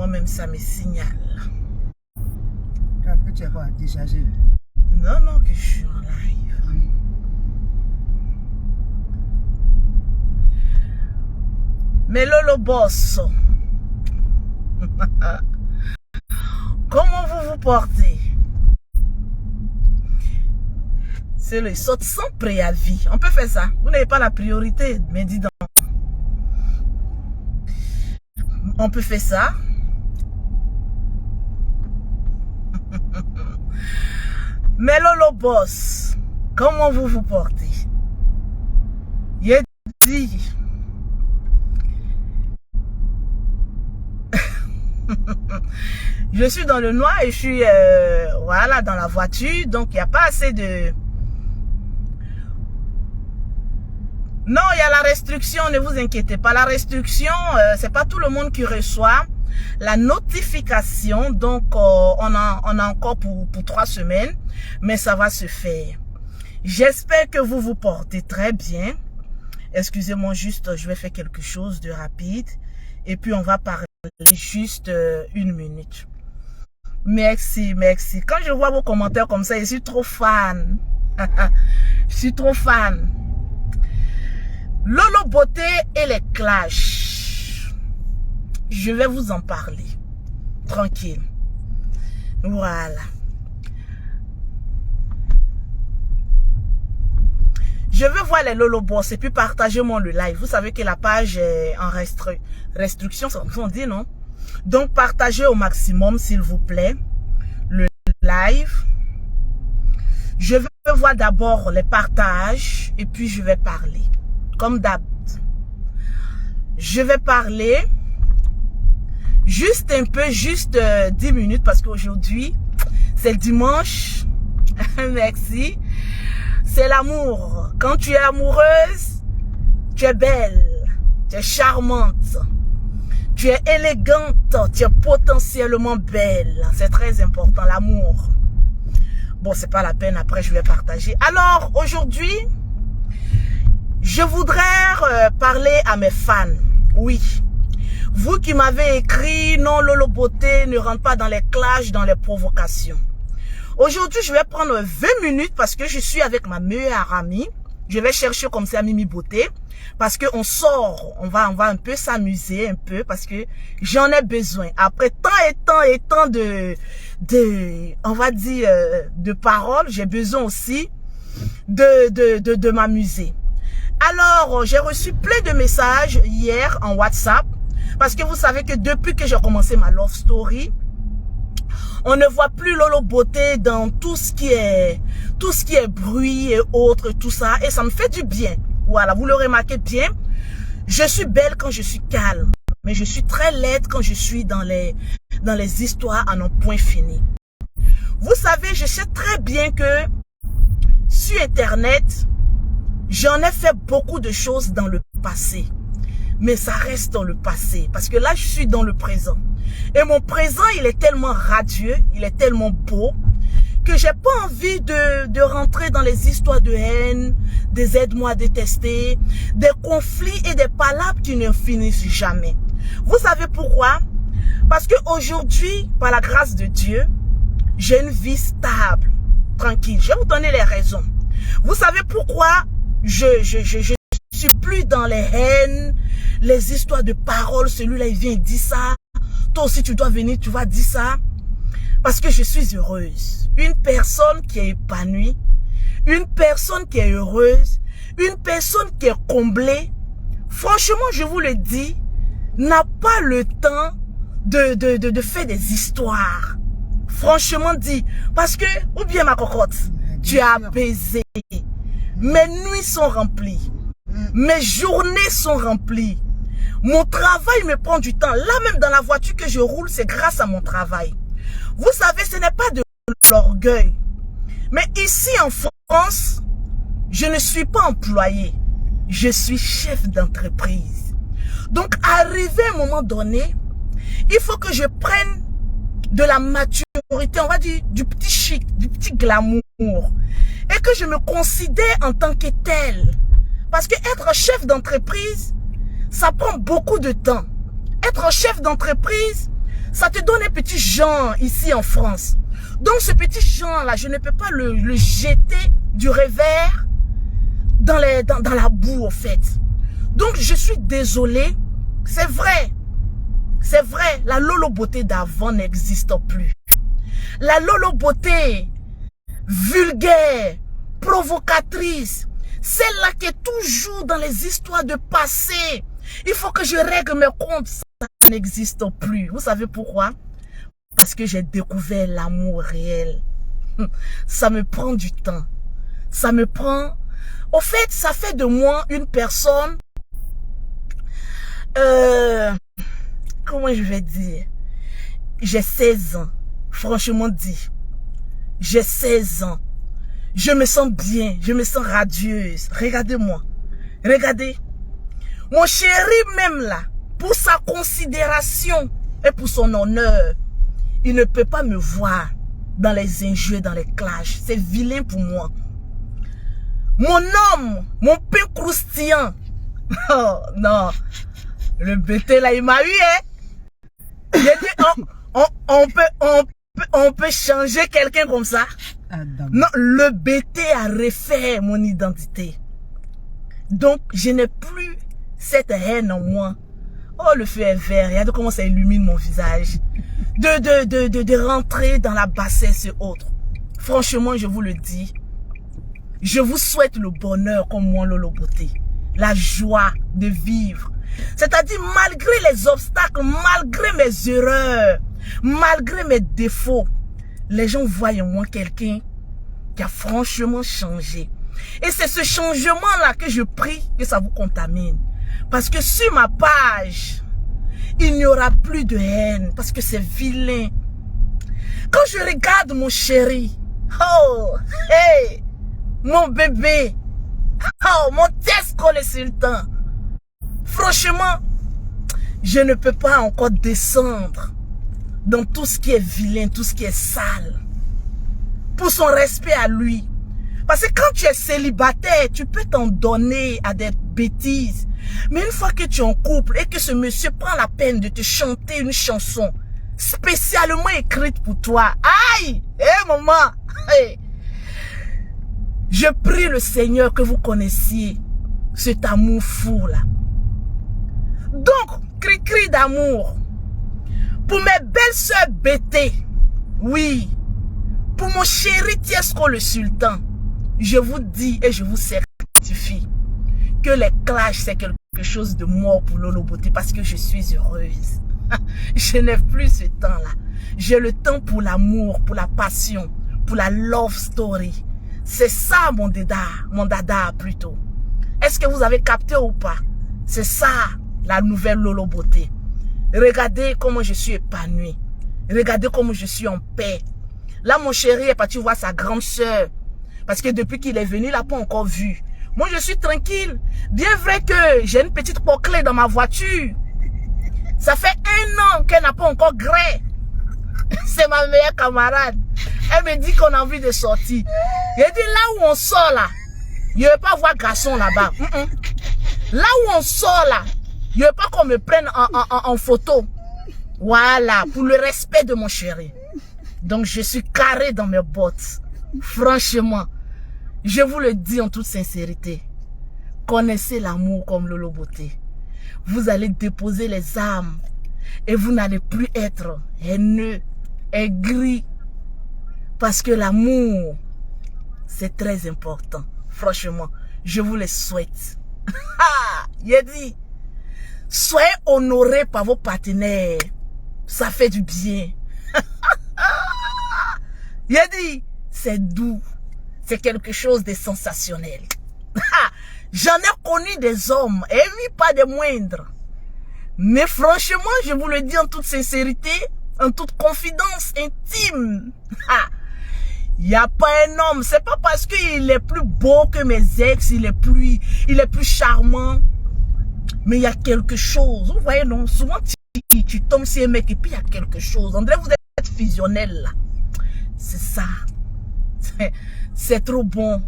Moi-même, ça me signale. Que tu es quoi, déchargé? Non, non, que je suis en live. Mais Lolo Boss, comment vous vous portez? C'est le saut sans préavis. On peut faire ça. Vous n'avez pas la priorité, mais dis donc. On peut faire ça. Mais Lolo Boss, comment vous vous portez? Il dit. Je suis dans le noir et je suis voilà, dans la voiture, donc il n'y a pas assez de... Non, il y a la restriction, ne vous inquiétez pas. La restriction, c'est pas tout le monde qui reçoit la notification. Donc, on a encore pour 3 semaines, mais ça va se faire. J'espère que vous vous portez très bien. Excusez-moi juste, je vais faire quelque chose de rapide. Et puis, on va parler juste 1 minute. Merci, merci. Quand je vois vos commentaires comme ça, je suis trop fan. Je suis trop fan. Lolo Beauté et les clashs. Je vais vous en parler. Tranquille. Voilà. Je veux voir les Lolo Boss et puis partagez-moi le live. Vous savez que la page est en restriction, ça on dit, non? Donc partagez au maximum, s'il vous plaît, le live. Je veux voir d'abord les partages et puis je vais parler. Comme d'hab. Je vais parler juste un peu, juste 10 minutes parce qu'aujourd'hui, c'est le dimanche. Merci. C'est l'amour. Quand tu es amoureuse, tu es belle, tu es charmante, tu es élégante, tu es potentiellement belle. C'est très important, l'amour. Bon, c'est pas la peine, après je vais partager. Alors, aujourd'hui, je voudrais parler à mes fans. Oui. Vous qui m'avez écrit, non, Lolo Beauté ne rentre pas dans les clashs, dans les provocations. Aujourd'hui, je vais prendre 20 minutes parce que je suis avec ma meilleure amie. Je vais chercher comme ça Mimi Beauté parce qu'on sort, on va un peu s'amuser un peu parce que j'en ai besoin. Après tant et tant on va dire, de paroles, j'ai besoin aussi de m'amuser. Alors, j'ai reçu plein de messages hier en WhatsApp parce que vous savez que depuis que j'ai commencé ma love story, on ne voit plus Lolo Beauté dans tout ce qui est bruit et autres, tout ça. Et ça me fait du bien. Voilà, vous le remarquez bien. Je suis belle quand je suis calme. Mais je suis très laide quand je suis dans les histoires à non point fini. Vous savez, je sais très bien que sur Internet, j'en ai fait beaucoup de choses dans le passé. Mais ça reste dans le passé. Parce que là, je suis dans le présent. Et mon présent, il est tellement radieux, il est tellement beau, que j'ai pas envie de rentrer dans les histoires de haine, des aide-moi à détester, des conflits et des palabres qui ne finissent jamais. Vous savez pourquoi? Parce qu'aujourd'hui, par la grâce de Dieu, j'ai une vie stable, tranquille. Je vais vous donner les raisons. Vous savez pourquoi je suis plus dans les haines, les histoires de paroles, celui-là il vient et dit ça. Toi aussi tu dois venir, tu vas dire ça. Parce que je suis heureuse. Une personne qui est épanouie, une personne qui est heureuse, une personne qui est comblée, franchement je vous le dis, n'a pas le temps de faire des histoires. Franchement dit. Parce que, ou bien ma cocotte, tu es apaisée. Mes nuits sont remplies. Mes journées sont remplies. Mon travail me prend du temps. Là même dans la voiture que je roule, c'est grâce à mon travail. Vous savez, ce n'est pas de l'orgueil. Mais ici en France, je ne suis pas employé. Je suis chef d'entreprise. Donc, arrivé à un moment donné, il faut que je prenne de la maturité, on va dire du petit chic, du petit glamour. Et que je me considère en tant que tel. Parce que être chef d'entreprise, ça prend beaucoup de temps. Être chef d'entreprise, Ça te donne un petit genre ici en France. Donc ce petit genre-là, je ne peux pas le jeter du revers dans la boue, au fait. Donc je suis désolée. C'est vrai. C'est vrai, la Lolo Beauté d'avant n'existe plus. La Lolo Beauté vulgaire, provocatrice, celle-là qui est toujours dans les histoires de passé. Il faut que je règle mes comptes. Ça n'existe plus. Vous savez pourquoi? Parce que j'ai découvert l'amour réel. Ça me prend du temps. Ça me prend... Au fait, ça fait de moi une personne... comment je vais dire? J'ai 16 ans. Franchement dit. J'ai 16 ans. Je me sens bien. Je me sens radieuse. Regardez-moi. Regardez. Mon chéri même là, pour sa considération et pour son honneur, il ne peut pas me voir dans les injures, dans les clashs. C'est vilain pour moi. Mon homme, mon pain croustillant. Oh non. Le BT là, il m'a eu, hein. Il a dit, on peut changer quelqu'un comme ça. Non, le BT a refait mon identité. Donc, je n'ai plus cette haine en moi. Oh, le feu est vert. Regardez comment ça illumine mon visage. De rentrer dans la bassesse et autres. Franchement, je vous le dis. Je vous souhaite le bonheur comme moi, Lolo Beauté. La joie de vivre. C'est-à-dire, malgré les obstacles, malgré mes erreurs, malgré mes défauts, les gens voient en moi quelqu'un qui a franchement changé. Et c'est ce changement-là que je prie que ça vous contamine. Parce que sur ma page, il n'y aura plus de haine. Parce que c'est vilain. Quand je regarde mon chéri, oh, hey, mon bébé, oh, mon Tesco le sultan, franchement, je ne peux pas encore descendre dans tout ce qui est vilain, tout ce qui est sale. Pour son respect à lui. Parce que quand tu es célibataire, tu peux t'en donner à des bêtises. Mais une fois que tu es en couple et que ce monsieur prend la peine de te chanter une chanson spécialement écrite pour toi. Aïe! Eh maman! Hey. Je prie le Seigneur que vous connaissiez cet amour fou là. Donc, cri-cri d'amour. Pour mes belles sœurs bêtées. Oui. Pour mon chéri Tiesco le sultan. Je vous dis et je vous certifie que les clashs c'est quelque chose de mort pour Lolo Beauté parce que je suis heureuse. Je n'ai plus ce temps-là. J'ai le temps pour l'amour, pour la passion, pour la love story. C'est ça mon dada plutôt. Est-ce que vous avez capté ou pas? C'est ça la nouvelle Lolo Beauté. Regardez comment je suis épanouie. Regardez comment je suis en paix. Là mon chéri est parti voir sa grande sœur. Parce que depuis qu'il est venu, il n'a pas encore vu. Moi, je suis tranquille. Bien vrai que j'ai une petite poclée dans ma voiture. Ça fait 1 an qu'elle n'a pas encore gré. C'est ma meilleure camarade. Elle me dit qu'on a envie de sortir. Elle dit là où on sort là, je ne vais pas voir garçon là-bas. Là où on sort là, je ne veux pas qu'on me prenne en photo. Voilà, pour le respect de mon chéri. Donc, je suis carré dans mes bottes. Franchement. Je vous le dis en toute sincérité, connaissez l'amour comme Lolo Beauté. Vous allez déposer les armes et vous n'allez plus être haineux, aigri. Parce que l'amour, c'est très important. Franchement, je vous le souhaite. Il a dit, soyez honorés par vos partenaires. Ça fait du bien. Il a dit, c'est doux. C'est quelque chose de sensationnel. J'en ai connu des hommes, et oui, pas des moindres. Mais franchement, je vous le dis en toute sincérité, en toute confidence intime. Il n'y a pas un homme, c'est pas parce qu'il est plus beau que mes ex, il est plus charmant. Mais il y a quelque chose. Vous voyez, non? Souvent, tu tombes sur un mec et puis il y a quelque chose. On dirait que vous êtes fusionnel là. C'est ça. C'est trop bon.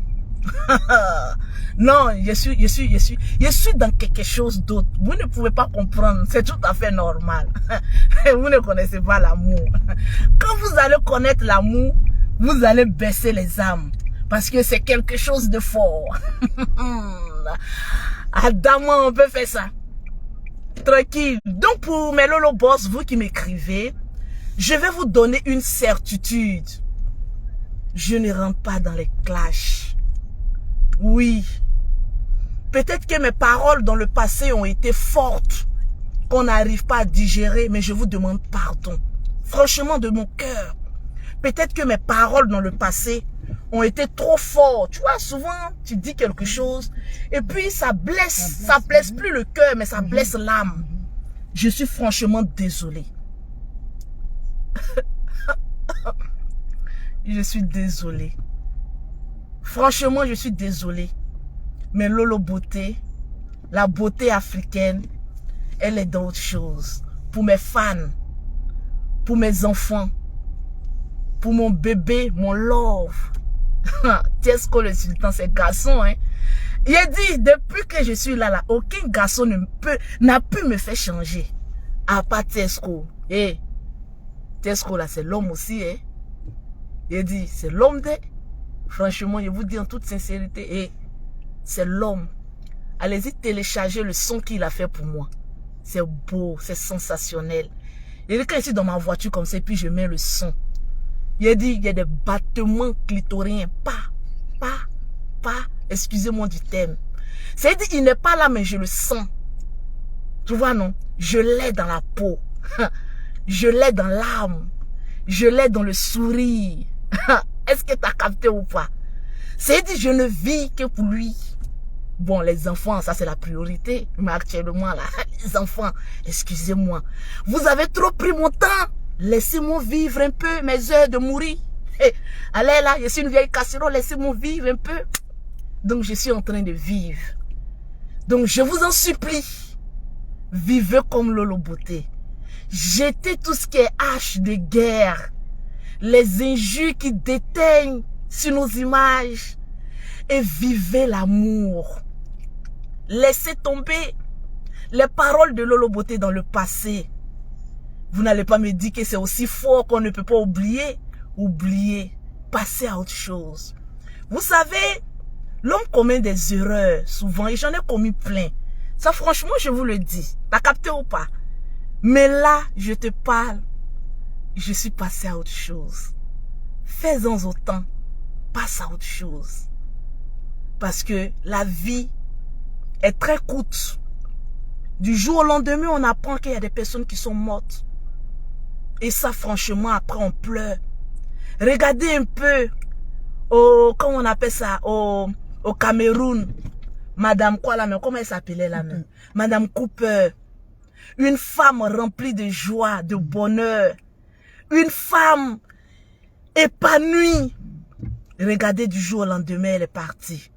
Non, je suis dans quelque chose d'autre. Vous ne pouvez pas comprendre. C'est tout à fait normal. Vous ne connaissez pas l'amour. Quand vous allez connaître l'amour, vous allez baisser les âmes. Parce que c'est quelque chose de fort. Adamant, on peut faire ça. Tranquille. Donc pour mes Lolo Boss, vous qui m'écrivez, je vais vous donner une certitude. Je ne rentre pas dans les clashs. Oui. Peut-être que mes paroles dans le passé ont été fortes, qu'on n'arrive pas à digérer, mais je vous demande pardon. Franchement, de mon cœur. Peut-être que mes paroles dans le passé ont été trop fortes. Tu vois, souvent, tu dis quelque chose, et puis ça blesse plus le cœur, mais ça blesse l'âme. Je suis franchement désolé. Je suis désolé. Franchement, je suis désolé. Mais Lolo Beauté, la beauté africaine, elle est d'autres choses. Pour mes fans, pour mes enfants, pour mon bébé, mon love. Tiesco le sultan, c'est garçon, hein. Il a dit, depuis que je suis là, aucun garçon n'a pu me faire changer. À part Tiesco. Et Tiesco là, c'est l'homme aussi, hein. Il a dit, c'est l'homme de... Franchement, je vous dis en toute sincérité, et c'est l'homme. Allez-y télécharger le son qu'il a fait pour moi. C'est beau, c'est sensationnel. Il dit, quand je suis dans ma voiture comme ça, et puis je mets le son. Il a dit, il y a des battements clitoriens. Excusez-moi du thème. C'est-à-dire, il n'est pas là, mais je le sens. Tu vois, non? Je l'ai dans la peau. Je l'ai dans l'âme. Je l'ai dans le sourire. Est-ce que tu as capté ou pas? C'est-à-dire, je ne vis que pour lui. Bon, les enfants, ça c'est la priorité. Mais actuellement, là, les enfants, excusez-moi. Vous avez trop pris mon temps. Laissez-moi vivre un peu mes heures de mourir. Hey, allez là, je suis une vieille casserole, laissez-moi vivre un peu. Donc, je suis en train de vivre. Donc, je vous en supplie. Vivez comme Lolo Beauté. Jetez tout ce qui est hache de guerre. Les injures qui déteignent sur nos images. Et vivez l'amour. Laissez tomber les paroles de Lolo Beauté dans le passé. Vous n'allez pas me dire que c'est aussi fort qu'on ne peut pas oublier. Oubliez. Passez à autre chose. Vous savez, l'homme commet des erreurs souvent et j'en ai commis plein. Ça franchement, je vous le dis. T'as capté ou pas? Mais là, je te parle. Je suis passé à autre chose. Fais-en autant. Passe à autre chose. Parce que la vie est très courte. Du jour au lendemain, on apprend qu'il y a des personnes qui sont mortes. Et ça, franchement, après, on pleure. Regardez un peu, comment on appelle ça, au Cameroun. Madame quoi là, mais comment elle s'appelait là même? Madame Cooper. Une femme remplie de joie, de bonheur. Une femme épanouie. Regardez, du jour au lendemain, elle est partie.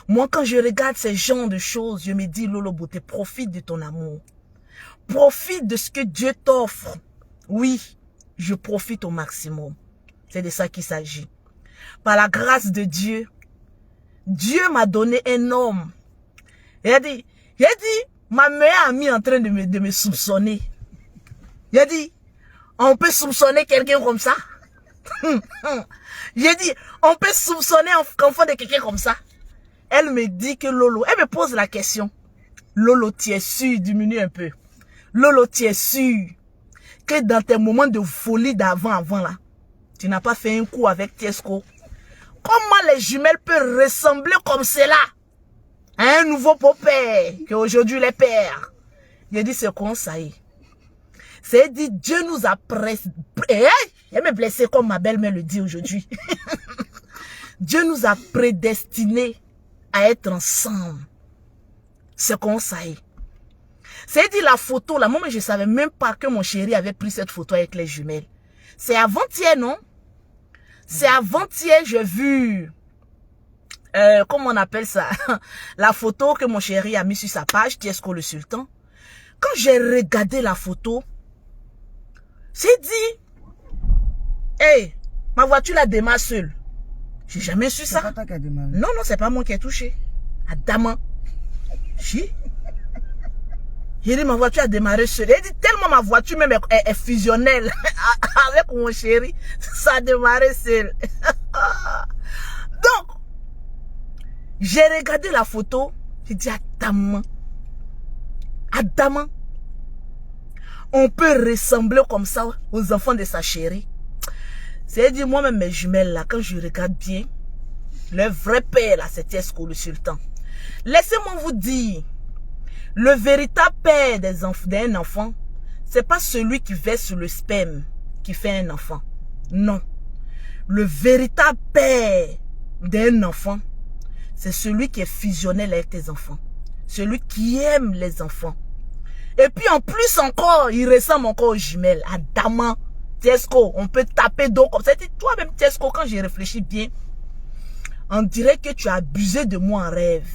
Moi, quand je regarde ces genres de choses, je me dis, Lolo Beauté, profite de ton amour. Profite de ce que Dieu t'offre. Oui, je profite au maximum. C'est de ça qu'il s'agit. Par la grâce de Dieu, Dieu m'a donné un homme. Il a dit, ma meilleure amie est en train de me soupçonner. Il a dit, on peut soupçonner quelqu'un comme ça? J'ai dit, on peut soupçonner un enfant de quelqu'un comme ça? Elle me dit que Lolo, elle me pose la question. Lolo, tu es sûr, diminue un peu. Lolo, tu es sûr que dans tes moments de folie avant là, tu n'as pas fait un coup avec Tiesco? Comment les jumelles peuvent ressembler comme cela à un nouveau beau-père qui aujourd'hui les père? J'ai dit, c'est con ça y est. C'est dit, Dieu nous a elle me blessé comme ma belle-mère le dit aujourd'hui. Dieu nous a prédestinés à être ensemble. C'est comme ça y est. C'est dit la photo là, moi je ne savais même pas que mon chéri avait pris cette photo avec les jumelles. C'est avant-hier, non? C'est avant-hier, j'ai vu, comment on appelle ça? La photo que mon chéri a mis sur sa page, Tiesco le sultan. Quand j'ai regardé la photo, j'ai dit, hey, ma voiture la démarre seule. J'ai jamais su ça. Non, non, c'est pas moi qui ai touché. Adama. J'ai dit, ma voiture a démarré seule. Il dit, tellement ma voiture même est fusionnelle avec mon chéri, ça a démarré seul. Donc, j'ai regardé la photo, j'ai dit, Adama, Adama, on peut ressembler comme ça aux enfants de sa chérie. C'est-à-dire, moi-même, mes jumelles, là, quand je regarde bien, le vrai père, là, c'est Tiesco, le sultan. Laissez-moi vous dire, le véritable père d'un enfant, c'est pas celui qui verse le sperme qui fait un enfant. Non. Le véritable père d'un enfant, c'est celui qui est fusionnel avec tes enfants. Celui qui aime les enfants. Et puis en plus encore, il ressemble encore aux jumelles. Adama, Tiesco, on peut taper d'eau comme ça. Toi-même, Tiesco, quand j'y réfléchis bien, on dirait que tu as abusé de moi en rêve.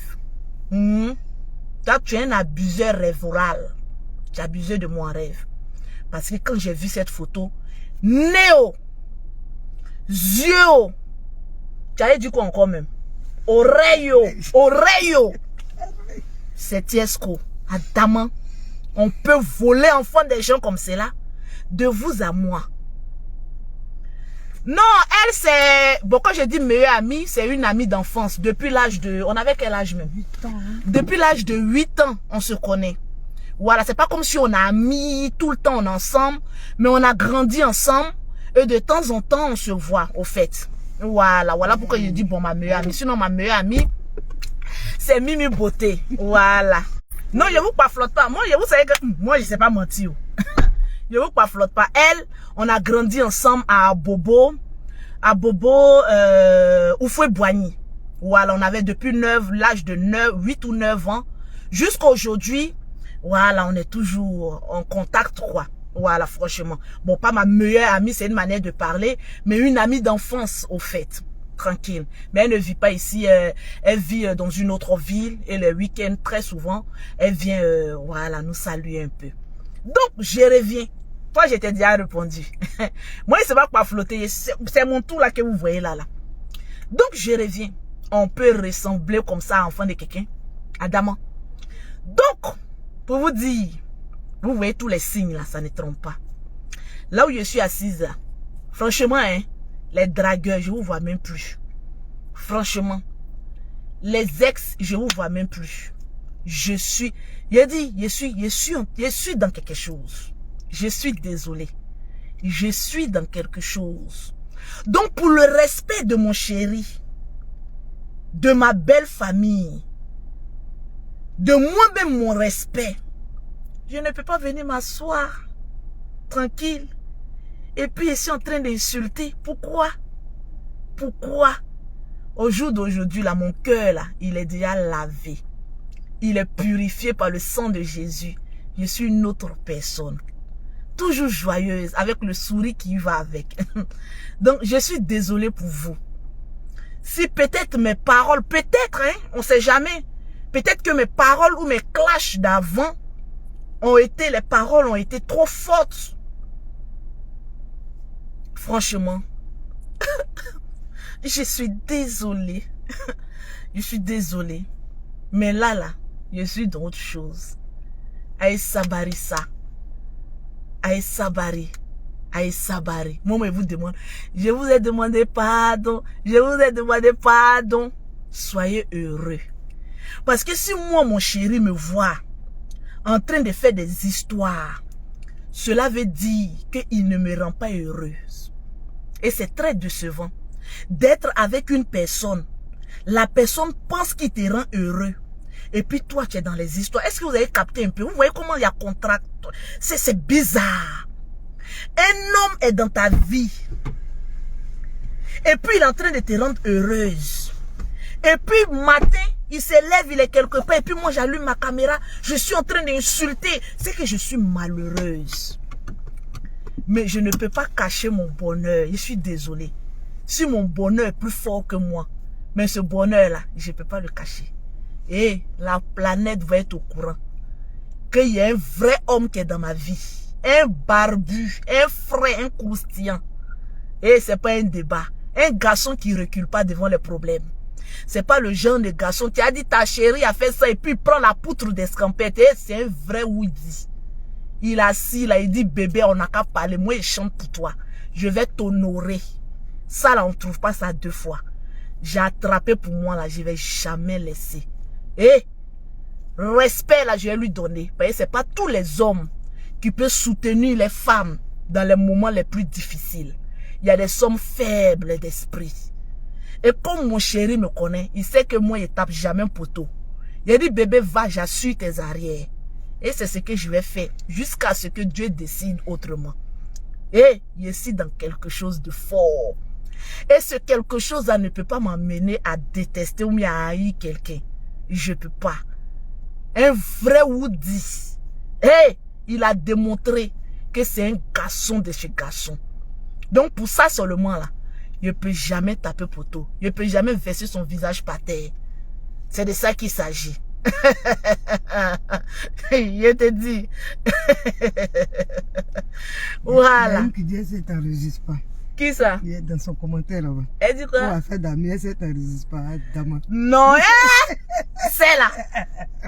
Toi, tu es un abuseur rêvoral. Tu as abusé de moi en rêve. Parce que quand j'ai vu cette photo, Néo, yeux, tu avais dit quoi encore même? Oreille, c'est Tiesco. Adama, on peut voler enfant des gens comme cela. De vous à moi. Non, elle c'est... Bon, quand je dis meilleure amie, c'est une amie d'enfance. Depuis l'âge de... On avait quel âge même? 8 ans. Hein? Depuis l'âge de 8 ans, on se connaît. Voilà, c'est pas comme si on a mis tout le temps ensemble, mais on a grandi ensemble. Et de temps en temps, on se voit, au fait. Voilà, voilà pourquoi je dis, bon, ma meilleure amie. Sinon, ma meilleure amie, c'est Mimi Beauté. Voilà. Non, je vous pas flotte pas. Moi, je vous savez que... Moi, je sais pas mentir. Je vous pas flotte pas. Elle, on a grandi ensemble à Bobo, Oufoué-Boigny. Voilà, on avait depuis l'âge de 8 ou 9 ans, jusqu'à aujourd'hui. Voilà, on est toujours en contact, quoi. Voilà, franchement. Bon, pas ma meilleure amie, c'est une manière de parler, mais une amie d'enfance, au fait. Tranquille. Mais elle ne vit pas ici, elle vit dans une autre ville, et le week-end, très souvent, elle vient, voilà, nous saluer un peu. Donc, je reviens. Toi, je t'ai déjà répondu. Moi, il ne va pas flotter. C'est mon tour là que vous voyez là. Donc, je reviens. On peut ressembler comme ça à enfant de quelqu'un. Adama. Donc, pour vous dire, vous voyez tous les signes là, ça ne trompe pas. Là où je suis assise, là, franchement, hein, les dragueurs, je vous vois même plus. Franchement. Les ex, je vous vois même plus. Je suis dans quelque chose. Je suis désolé. Je suis dans quelque chose. Donc, pour le respect de mon chéri, de ma belle famille, de moi-même mon respect, je ne peux pas venir m'asseoir tranquille. Et puis, je suis en train d'insulter. Pourquoi? Pourquoi? Au jour d'aujourd'hui, là, mon cœur, là, il est déjà lavé. Il est purifié par le sang de Jésus. Je suis une autre personne. Toujours joyeuse, avec le sourire qui va avec. Donc, je suis désolée pour vous. Si peut-être mes paroles, peut-être, hein, on ne sait jamais. Peut-être que mes paroles ou mes clashs d'avant les paroles ont été trop fortes. Franchement, je suis désolée. Je suis désolée. Mais là, je suis dans autre chose. Aïe Sabari ça. Aïe Sabari. Aïe Sabari. Moi, je vous demande. Je vous ai demandé pardon. Je vous ai demandé pardon. Soyez heureux. Parce que si moi, mon chéri me voit en train de faire des histoires, cela veut dire qu'il ne me rend pas heureuse. Et c'est très décevant d'être avec une personne. La personne pense qu'il te rend heureux. Et puis toi, tu es dans les histoires. Est-ce que vous avez capté un peu? Vous voyez comment il y a contrat? C'est bizarre. Un homme est dans ta vie. Et puis il est en train de te rendre heureuse. Et puis matin, il se lève, il est quelque part. Et puis moi, j'allume ma caméra. Je suis en train d'insulter. C'est que je suis malheureuse. Mais je ne peux pas cacher mon bonheur. Je suis désolée. Si mon bonheur est plus fort que moi, mais ce bonheur-là, je ne peux pas le cacher. Et la planète va être au courant qu'il y a un vrai homme qui est dans ma vie. Un barbu, un frais, un croustillant. Et ce n'est pas un débat. Un garçon qui ne recule pas devant les problèmes. C'est pas le genre de garçon qui a dit ta chérie a fait ça et puis il prend la poutre d'escampette. C'est un vrai Woody. Il a assis là, il dit bébé, on n'a qu'à parler. Moi, je chante pour toi. Je vais t'honorer. Ça là, on ne trouve pas ça 2 fois. J'ai attrapé pour moi là, je vais jamais laisser. Et respect là, je vais lui donner. Parce que c'est pas tous les hommes qui peuvent soutenir les femmes dans les moments les plus difficiles. Il y a des hommes faibles d'esprit. Et comme mon chéri me connaît, il sait que moi, il tape jamais un poteau. Il a dit, bébé, va, j'assure tes arrières. Et c'est ce que je vais faire jusqu'à ce que Dieu décide autrement. Et je suis dans quelque chose de fort. Et ce quelque chose là ne peut pas m'amener à détester ou à haïr quelqu'un. Je ne peux pas. Un vrai Woody. Et il a démontré que c'est un garçon de chez garçon. Donc pour ça seulement là, je ne peux jamais taper poteau. Je ne peux jamais verser son visage par terre. C'est de ça qu'il s'agit. Je te dis. Voilà. Qui dit ça t'enregistre pas. Qui ça? Il est dans son commentaire là-bas. Elle dit quoi? On va faire d'amis, elle t'enregistre pas. Non, c'est là.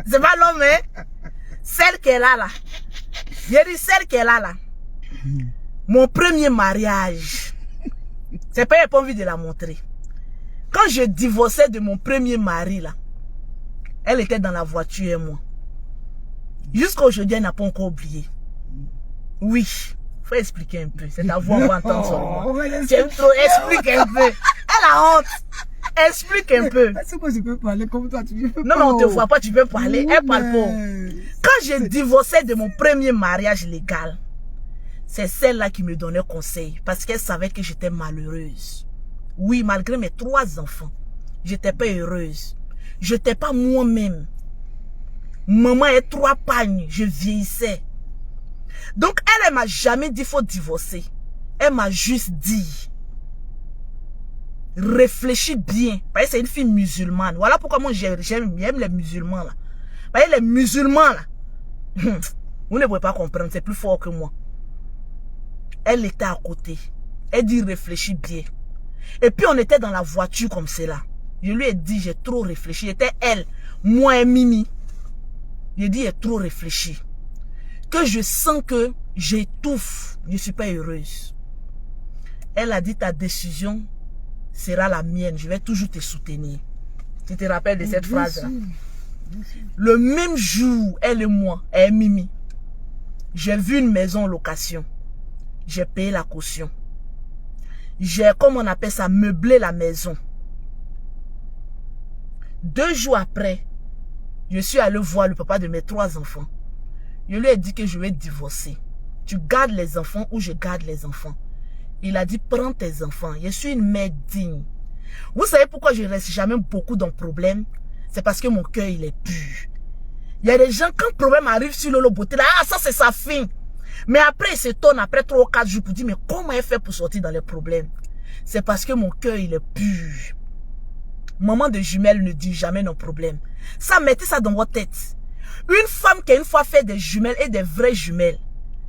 C'est pas l'homme, hein? Celle qu'elle a là. J'ai dit celle qu'elle a là. Mon premier mariage. C'est pas, j'ai pas envie de la montrer. Quand je divorçais de mon premier mari là, elle était dans la voiture et moi. Jusqu'à aujourd'hui, elle n'a pas encore oublié. Oui. Faut expliquer un peu. C'est ta voix, on va entendre seulement. J'aime trop. Explique un peu. Elle a honte. Explique un peu. Est-ce que je peux parler comme toi? Tu peux non, mais on te voit pas, tu peux parler. Elle parle pas. Quand j'ai divorcé de mon premier mariage légal, c'est celle-là qui me donnait conseil. Parce qu'elle savait que j'étais malheureuse. Oui, malgré mes 3 enfants, j'étais pas heureuse. Je n'étais pas moi-même. Maman est 3 pagnes. Je vieillissais. Donc, elle m'a jamais dit faut divorcer. Elle m'a juste dit réfléchis bien. Parce que c'est une fille musulmane. Voilà pourquoi moi j'aime les musulmans là. Parce que les musulmans là, vous ne pouvez pas comprendre, c'est plus fort que moi. Elle était à côté. Elle dit réfléchis bien. Et puis on était dans la voiture comme cela. Je lui ai dit j'ai trop réfléchi. C'était elle, moi et Mimi. J'ai dit j'ai trop réfléchi. Que je sens que j'étouffe. Je ne suis pas heureuse. Elle a dit ta décision sera la mienne. Je vais toujours te soutenir. Tu te rappelles de cette phrase-là? Le même jour, elle et moi, elle et Mimi, j'ai vu une maison en location. J'ai payé la caution. J'ai, comme on appelle ça, meublé la maison. 2 jours après, je suis allé voir le papa de mes 3 enfants. Je lui ai dit que je vais divorcer. Tu gardes les enfants ou je garde les enfants. Il a dit, prends tes enfants. Je suis une mère digne. Vous savez pourquoi je ne reste jamais beaucoup dans le problème? C'est parce que mon cœur, il est pur. Il y a des gens, quand le problème arrive sur le beauté, là, ah, ça c'est sa fin. Mais après, il s'étonne, après 3 ou 4 jours, pour dire, mais comment elle fait pour sortir dans les problèmes? C'est parce que mon cœur, il est pur. Maman de jumelles ne dit jamais nos problèmes. Ça, mettez ça dans votre tête. Une femme qui a une fois fait des jumelles et des vraies jumelles.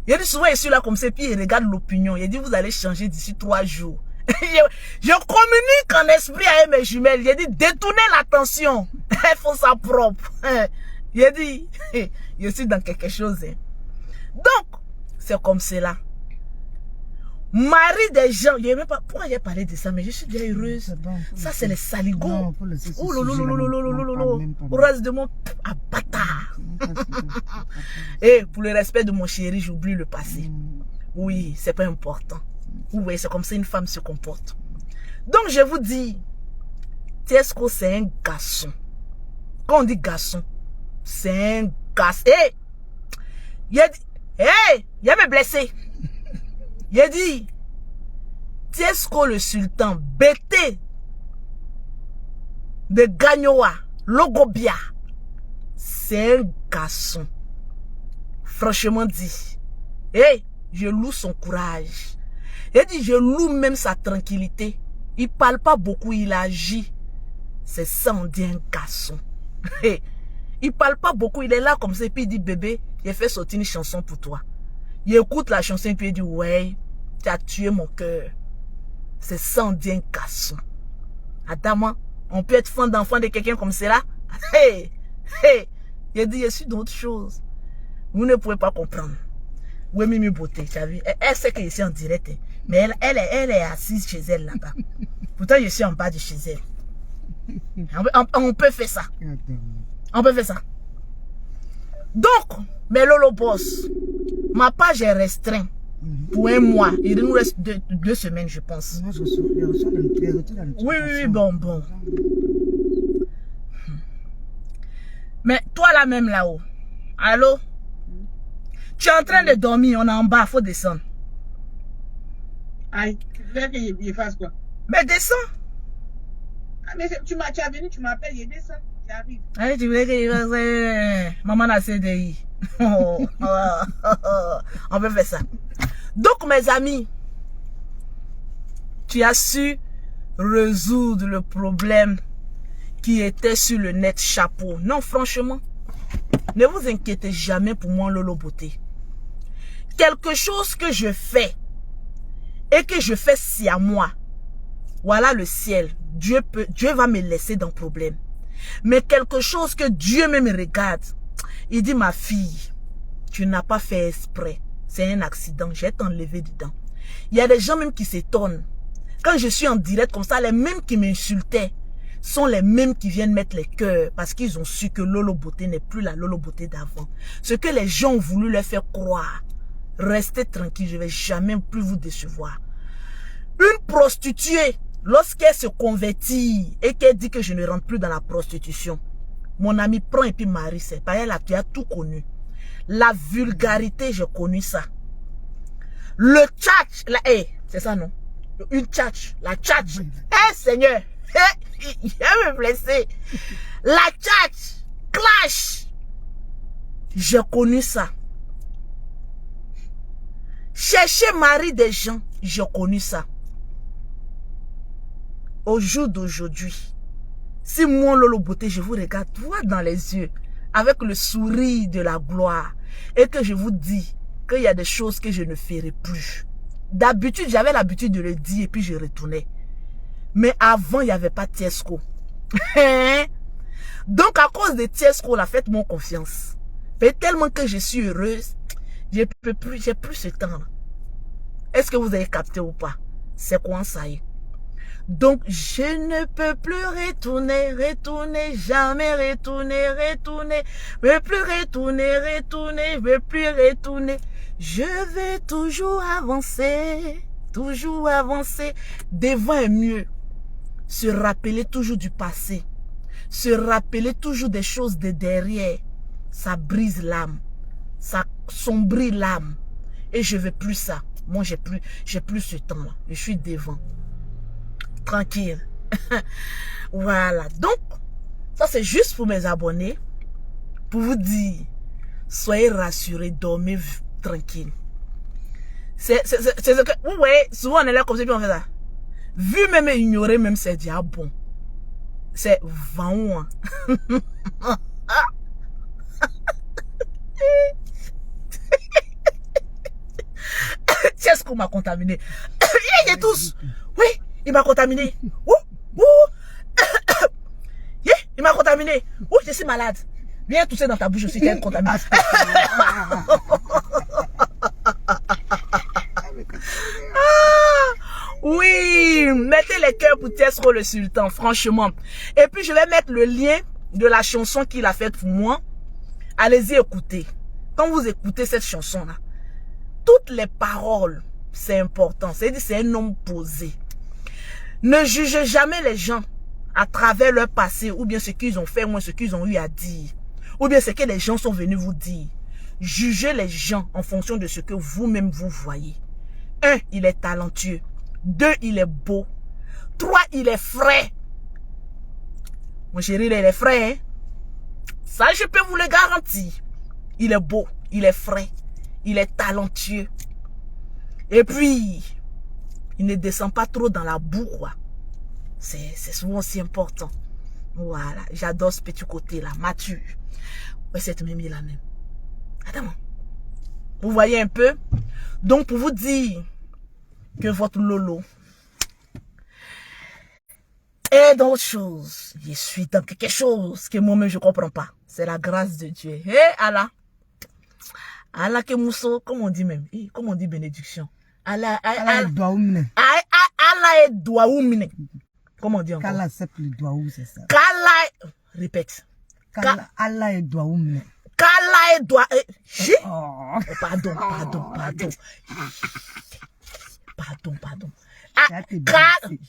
Il dit souvent, je suis là comme ça, puis il regarde l'opinion. Il dit, vous allez changer d'ici 3 jours. je communique en esprit avec mes jumelles. Il dit, détournez l'attention. Elles font ça propre. Il dit, je suis dans quelque chose. Donc, c'est comme cela. Mari des gens, il y a même pas, pourquoi j'ai parlé de ça, mais je suis déjà heureuse. Bon, ça, c'est les saligots. Oh lolo, reste de mon bâtard. Et pour le respect de mon chéri, j'oublie le passé. Oui, c'est pas important. Oui, c'est comme ça une femme se comporte. Donc, je vous dis, Tiesco, c'est un garçon. Quand on dit garçon, c'est un garçon. Hé! Il a dit, hé! Il a me blessé. Il a dit, Tiesco le sultan, bêté de Gagnoa, Logobia, c'est un garçon. Franchement dit, hey, je loue son courage. Il dit, je loue même sa tranquillité. Il parle pas beaucoup, il agit. C'est ça, on dit un garçon. Il parle pas beaucoup, il est là comme ça, et puis il dit, bébé, j'ai fait sortir une chanson pour toi. Il écoute la chanson et puis il dit, ouais, tu as tué mon cœur. C'est ça, on dit un garçon. Adama, On peut être fan d'enfant de quelqu'un comme cela. Hey, hey. Il dit, je suis d'autres choses. Vous ne pouvez pas comprendre. Oui, Mimi Beauté, tu as vu? Elle sait que je suis en direct. Mais elle est assise chez elle là-bas. Pourtant, je suis en bas de chez elle. On peut faire ça. On peut faire ça. Donc, mes Lolo Boss, ma page est restreinte pour un mois. Il nous reste deux semaines, je pense. Oui, bon. Mais toi là-même là-haut, allô? Tu es en train de dormir, on est en bas, il faut descendre. Aïe, tu veux qu'il fasse quoi? Mais descends. Ah, mais tu es venu, tu m'appelles, il descend, tu arrives. Allez, tu voulais qu'il fasse maman la CDI. On peut faire ça. Donc, mes amis, tu as su résoudre le problème qui était sur le net chapeau. Non, franchement, ne vous inquiétez jamais pour moi, Lolo Beauté. Quelque chose que je fais et que je fais si à moi, voilà le ciel. Dieu va me laisser dans le problème. Mais quelque chose que Dieu même regarde, il dit, ma fille, tu n'as pas fait exprès. C'est un accident, j'ai t'enlevé dedans. Il y a des gens même qui s'étonnent. Quand je suis en direct comme ça, les mêmes qui m'insultaient sont les mêmes qui viennent mettre les cœurs parce qu'ils ont su que Lolo Beauté n'est plus la Lolo Beauté d'avant. Ce que les gens ont voulu leur faire croire. Restez tranquille, je ne vais jamais plus vous décevoir. Une prostituée, lorsqu'elle se convertit et qu'elle dit que je ne rentre plus dans la prostitution, mon ami prend et puis marie, c'est pas elle, tu as tout connu. La vulgarité, j'ai connu ça. Le tchatch, c'est ça non? Une tchatch, la tchatch. Seigneur, il va me blesser. La tchatch, clash. J'ai connu ça. Chercher mari des gens, j'ai connu ça. Au jour d'aujourd'hui, si moi, Lolo Beauté, je vous regarde droit dans les yeux, avec le sourire de la gloire, et que je vous dis qu'il y a des choses que je ne ferai plus. D'habitude, j'avais l'habitude de le dire et puis je retournais. Mais avant, il n'y avait pas Tiesco. Donc, à cause de Tiesco, là, faites-moi confiance. Mais tellement que je suis heureuse, j'ai plus ce temps. Est-ce que vous avez capté ou pas? C'est quoi ça y est? Donc, je ne peux plus retourner, jamais retourner, veux plus retourner, veux plus retourner. Je veux toujours avancer devant et mieux. Se rappeler toujours du passé, se rappeler toujours des choses de derrière. Ça brise l'âme, ça sombrit l'âme. Et je veux plus ça. Moi, j'ai plus ce temps-là. Je suis devant. Tranquille. Voilà. Donc, ça c'est juste pour mes abonnés. Pour vous dire, soyez rassurés, dormez tranquille. C'est ce que, vous voyez, souvent on est là comme ça, puis on fait ça. Vu même ignorer, même c'est déjà bon. C'est vent. C'est ce qu'on m'a contaminé. Il est tous. Oui, il m'a contaminé. Il m'a contaminé. Je suis malade. Viens tousser dans ta bouche aussi, tu es contaminé. Oui, mettez les cœurs pour Tiesco le Sultan, franchement. Et puis je vais mettre le lien de la chanson qu'il a faite pour moi. Allez-y écouter. Quand vous écoutez cette chanson-là, toutes les paroles, c'est important. C'est un homme posé. Ne jugez jamais les gens à travers leur passé, ou bien ce qu'ils ont fait, ou ce qu'ils ont eu à dire, ou bien ce que les gens sont venus vous dire. Jugez les gens en fonction de ce que vous-même vous voyez. 1, il est talentueux. 2, il est beau. 3, il est frais. Mon chéri, il est frais. Hein? Ça, je peux vous le garantir. Il est beau, il est frais, il est talentueux. Et puis, il ne descend pas trop dans la boue, quoi. C'est souvent aussi important. Voilà, j'adore ce petit côté-là, mature. Ouais, cette mémie là même. Attends, vous voyez un peu? Donc, pour vous dire que votre Lolo Et d'autres choses. Je suis dans quelque chose que moi-même je comprends pas. C'est la grâce de Dieu. Eh, Allah. Allah que mousso, comme on dit même. Comme on dit bénédiction. Allah est douaoumne. Allah est douaoumne. Comment on dit encore? Kala c'est le douaou, c'est ça. Kala, répète. Allah est douaoumne. Kala est douaoumne. Oh. Pardon.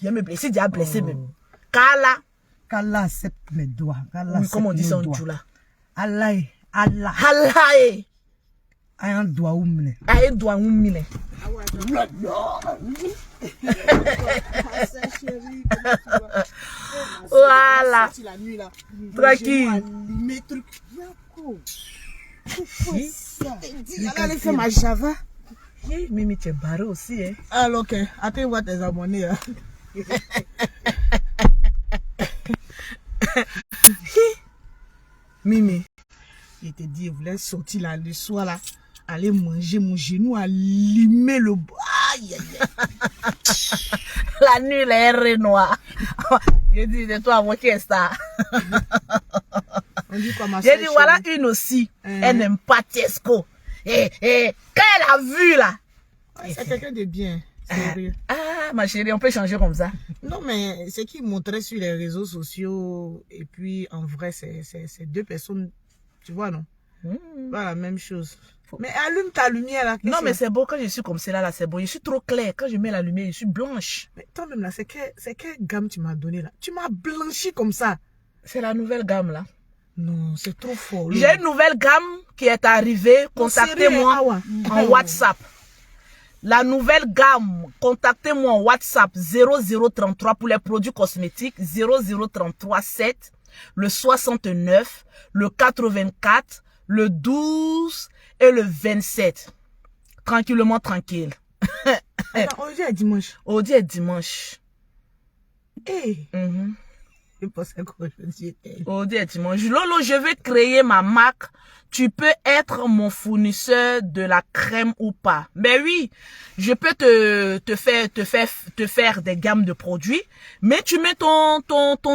Je me blesse, j'ai blessé même. Kala c'est mes doigts. Comment on dit ça en Djoula? Allah est. Un douaoumne. Un douaoumne. Voilà. Tranquille. Allez faire ma java. Mimi, tu es barré aussi, hein? Alors, ok. Attends, voir tes abonnés. Mimi. Je te dis, je voulais sortir là, le soir là, aller manger mon genou, allumer le bois. Aïe, aïe, aïe. La nuit, les R noir. Je dis, c'est toi, moi qui est ça. On dit quoi, ma J'ai dit, voilà une aussi. Elle n'aime pas Tesco. Et quand elle a vu là. C'est quelqu'un de bien. Sérieux. Ah, ma chérie, on peut changer comme ça. Non, mais ce qu'il montrait sur les réseaux sociaux, et puis en vrai, c'est deux personnes, tu vois, non? Pas la même chose. Mais allume ta lumière là. Non, mais c'est beau quand je suis comme cela là, c'est beau. Je suis trop claire. Quand je mets la lumière, je suis blanche. Mais toi-même là, c'est quelle gamme tu m'as donné là? Tu m'as blanchi comme ça. C'est la nouvelle gamme là. Non, c'est trop fort. J'ai une nouvelle gamme qui est arrivée. Contactez-moi en WhatsApp. La nouvelle gamme, contactez-moi en WhatsApp 0033 pour les produits cosmétiques, 0033 7, le 69, le 84, le 12 et le 27. Tranquillement, tranquille. Attends, aujourd'hui est dimanche. Aujourd'hui est dimanche. Hey. Je pensais qu'aujourd'hui était. Aujourd'hui est dimanche. Lolo, je vais créer ma marque. Tu peux être mon fournisseur de la crème ou pas. Mais oui, je peux te faire des gammes de produits. Mais tu mets ton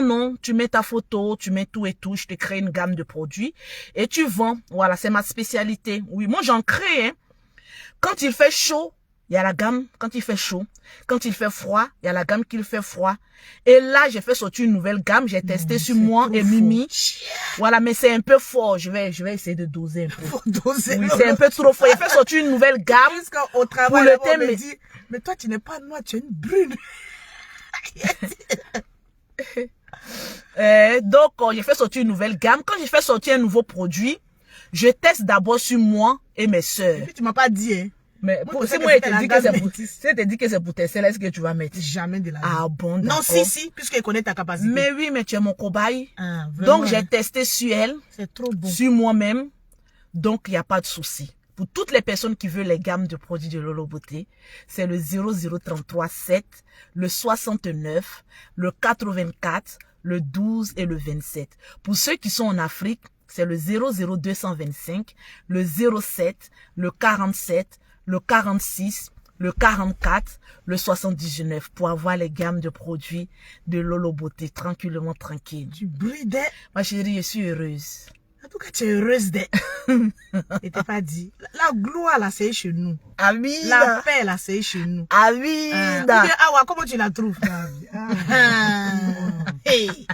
nom, tu mets ta photo, tu mets tout et tout. Je te crée une gamme de produits et tu vends. Voilà, c'est ma spécialité. Oui, moi j'en crée. Hein. Quand il fait chaud, il y a la gamme quand il fait chaud. Quand il fait froid, il y a la gamme qu'il fait froid. Et là, j'ai fait sortir une nouvelle gamme. J'ai testé sur moi et Mimi. Voilà, mais c'est un peu fort. Je vais essayer de doser un peu. Faut doser. Oui, c'est un peu trop fort. J'ai fait sortir une nouvelle gamme. Au travail, le thème me dit, mais toi, tu n'es pas noire, tu es une brune. Donc, j'ai fait sortir une nouvelle gamme. Quand j'ai fait sortir un nouveau produit, je teste d'abord sur moi et mes sœurs. Et puis, tu m'as pas dit, hein. Mais si moi, je te dis que c'est pour tes sœurs, est-ce que tu vas mettre? Jamais de la vie. Ah bon, non, si, puisqu'elle connaît ta capacité. Mais oui, mais tu es mon cobaye. Ah, vraiment, donc, j'ai testé sur elle. C'est trop bon. Sur moi-même. Donc, il n'y a pas de souci. Pour toutes les personnes qui veulent les gammes de produits de Lolo Beauté, c'est le 0033 7, le 69, le 84, le 12 et le 27. Pour ceux qui sont en Afrique, c'est le 00225, le 07, le 47, le 46, le 44, le 79 pour avoir les gammes de produits de Lolo Beauté tranquillement tranquille. Tu brilles d'elle. Ma chérie, je suis heureuse. En tout cas, tu es heureuse d'elle. Je t'ai pas dit. La gloire là, c'est chez nous. Amina. La paix là, c'est chez nous. Amina. Ah, comment tu la trouves? Hey.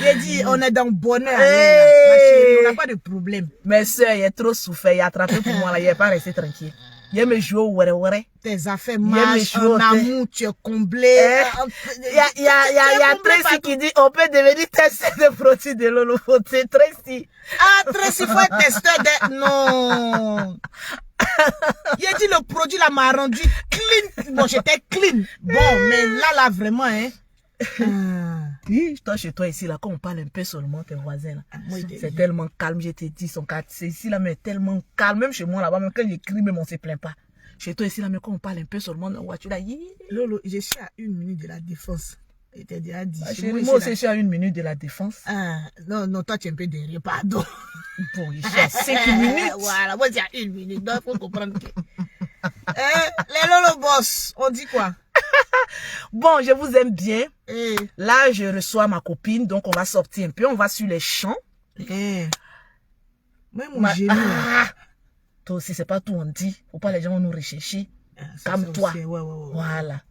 J'ai dit, on est dans le bonheur. Hey. Ma chérie, on n'a pas de problème. Mes soeurs, il a trop souffert, il a attrapé pour moi là, il n'est pas resté tranquille. Il me jouer au ouais. Tes affaires marchent, en amour, tu es comblé. Il y a Tracy qui dit, on peut devenir testeur de produits de Lolo Beauté. Tracy. Ah, Tracy, il faut être testeur de... Non. Il a dit, le produit là m'a rendu clean. Bon, j'étais clean. Bon, mais là, vraiment, hein. Toi, chez toi ici, là, quand on parle un peu seulement, tes voisins, là, c'est tellement calme, je te dis, son quartier ici, là, mais tellement calme, même chez moi, là-bas, même quand j'écris, même on se plaint pas. Chez toi ici, là, mais quand on parle un peu seulement dans la voiture, là, Lolo, je suis à 1 minute de la défense. Je t'ai déjà dit. Moi aussi, je suis à 1 minute de la défense. Ah, non, toi, tu es un peu derrière, pardon. Bon, je suis à 5 minutes. Voilà, moi, c'est à 1 minute, donc il faut comprendre que... les Lolo boss, on dit quoi? Bon, je vous aime bien. Eh. Là, je reçois ma copine, donc on va sortir un peu. On va sur les champs. Eh. Même mon génie. Toi aussi, c'est pas tout on dit. Faut pas les gens nous rechercher. Calme-toi. Ouais. Voilà.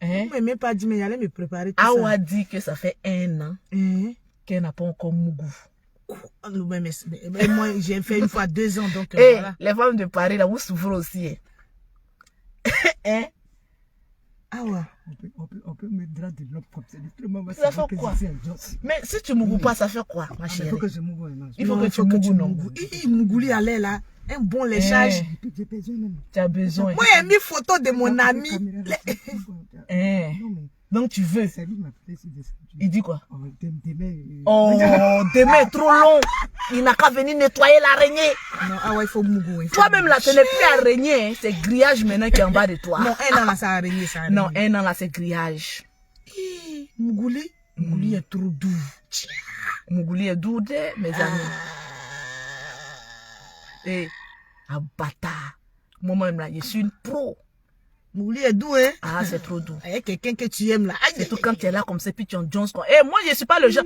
Hein? Mais même pas dit, mais j'allais me préparer tout Awa ça. dit que ça fait 1 an qu'elle n'a pas encore mougou. Mais moi, j'ai fait une fois 2 ans, donc Et voilà. les femmes de Paris, là, vous souffrez aussi. Hein? Ah ouais. On peut mettre de l'eau comme ça. Ça fait quoi? Mais si tu mougou pas, ça fait quoi, ma Il chérie? faut que je m'ouvre. Il faut que tu mougou, non? Mougouli allait là. Un bon léchage. Tu as besoin. Moi, j'ai mis photo de mon ami. Donc tu veux. Il dit quoi? Oh, Oh, demain trop long. Il n'a qu'à venir nettoyer l'araignée. Non, ah ouais, il faut mougou. Toi-même là, ce n'est plus araignée. Hein. C'est grillage maintenant qui est en bas de toi. Non, 1 an là, ça a araignée, ça. Non, 1 an là, c'est grillage. Mougouli est trop doux. Mougouli est doux, mes amis. Eh, un bâtard. Moi-même là, je suis une pro. Mougouli est doux, hein? Ah, c'est trop doux. Il y a quelqu'un que tu aimes là. C'est tout quand tu es là comme ça, puis tu en Jones. Eh, moi, je suis pas le genre.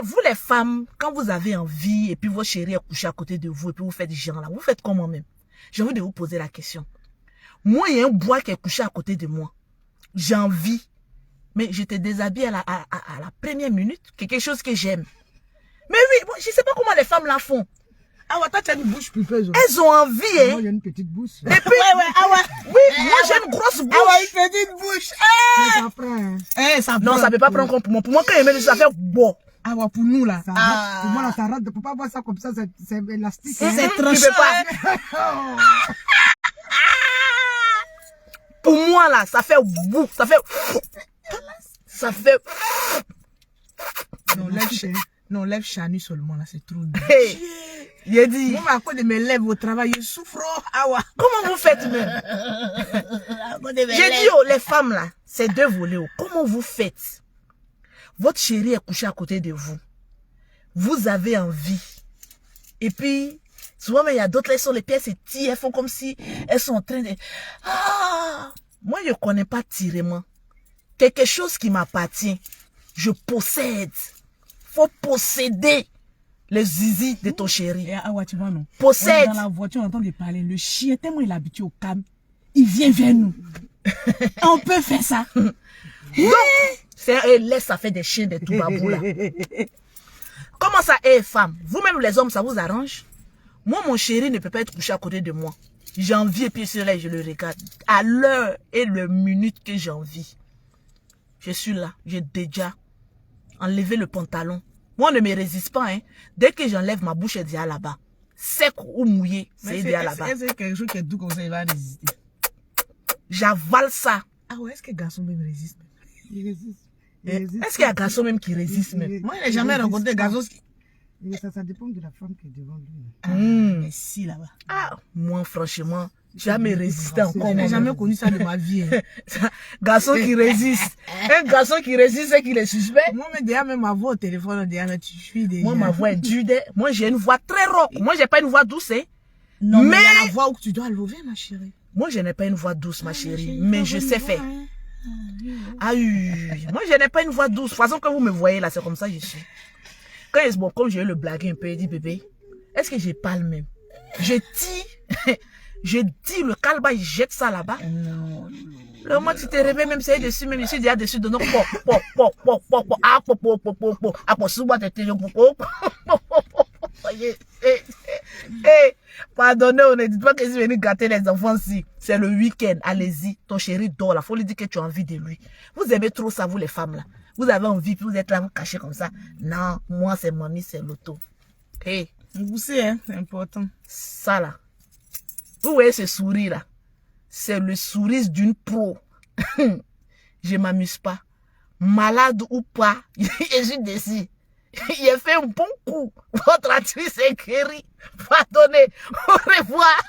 Vous, les femmes, quand vous avez envie, et puis votre chéri est couché à côté de vous, et puis vous faites du genre là, vous faites comment même? J'ai envie de vous poser la question. Moi, il y a un bois qui est couché à côté de moi. J'ai envie. Mais je te déshabille à la première minute. Quelque chose que j'aime. Mais oui, je sais pas comment les femmes la font. Ah ouais, toi, tu as une bouche pulpeuse. Elles ont envie, hein. Moi, il y a une petite bouche. Et puis, oui, moi j'ai une grosse bouche. Ah ouais, une petite bouche. Ça prend. Ça Non, ça peut pas prendre compte pour moi. Pour moi, quand il met ça fait bon. Ah ouais, pour nous là. Ça rate. Pour moi, là, ça rate. Tu peux pas voir ça comme ça, c'est élastique. C'est Tu tranchant. peux pas. Pour moi là, ça fait bou, ça fait. Non, lève Chanu seulement là, c'est trop dur. Hey, j'ai dit. Moi, à cause de mes lèvres au travail, je souffre. Ah ouais. Comment vous faites même? J'ai dit oh, les femmes là, c'est 2 volets. Oh. Comment vous faites? Votre chérie est couché à côté de vous. Vous avez envie. Et puis, souvent, mais il y a d'autres, elles sont les pièces étirées, elles font comme si elles sont en train de... Ah! Moi, je ne connais pas tirement. Quelque chose qui m'appartient, je possède. Faut posséder les zizi de ton chéri. Ah ouais, tu vois, non. Possède. Dans la voiture, on entend parler. Le chien, tellement il est habitué au calme, il vient vers nous. On peut faire ça. Laisse ça fait des chiens de tout babou là. Comment ça est, femme? Vous-même les hommes, ça vous arrange? Moi, mon chéri ne peut pas être couché à côté de moi. J'ai envie et puis là, je le regarde. À l'heure et la minute que j'ai envie. Je suis là. J'ai déjà enlevé le pantalon. Moi, on ne me résiste pas. Hein. Dès que j'enlève ma bouche, elle est déjà là-bas. Sec ou mouillé, c'est déjà là-bas. Est-ce que quelque chose qui est doux comme ça, il va résister? J'avale ça. Ah ouais, est-ce que les garçons même résistent? Il résiste. Est-ce qu'il y a un garçon même qui résiste même? Moi, je n'ai jamais rencontré des garçons qui... Ça dépend de la femme qui est devant lui. Mais si, là-bas. Ah, moi, franchement, jamais résisté encore. Je n'ai jamais connu ça de ma vie. Hein. Garçon qui résiste. Un garçon qui résiste, c'est qu'il est suspect. Moi, mais déjà, même ma voix au téléphone, déjà, tu suis déjà. Moi, ma voix est dure. Moi, j'ai une voix très rauque. Moi, j'ai pas une voix douce. Hein. Non, mais il y a la voix où tu dois lever, ma chérie. Moi, je n'ai pas une voix douce, ma chérie. Mais je sais faire. Ah oui. Moi, je n'ai pas une voix douce. De toute façon, quand vous me voyez là, c'est comme ça que je suis. Quand il bon, comme je vais le blaguer un peu, il dit, bébé, est-ce que je parle même? Je dis, le calba, il jette ça là-bas. Le moi, tu te réveilles même, c'est dessus, même, je suis déjà dessus, de nos pardonnez, on ne dit pas que si venu gâter les enfants si c'est le week-end, allez-y, ton chéri dort là, faut lui dire que tu as envie de lui. Vous aimez trop ça, vous les femmes là. Vous avez envie, puis vous êtes là, vous cachez comme ça. Non, moi c'est mamie, c'est l'auto. Hey. Vous savez, hein, c'est important. Ça là. Vous voyez ce sourire là. C'est le sourire d'une pro. Je m'amuse pas. Malade ou pas, je suis déçu. Il a fait un bon coup. Votre actrice est guérie. Pardonnez. Au revoir.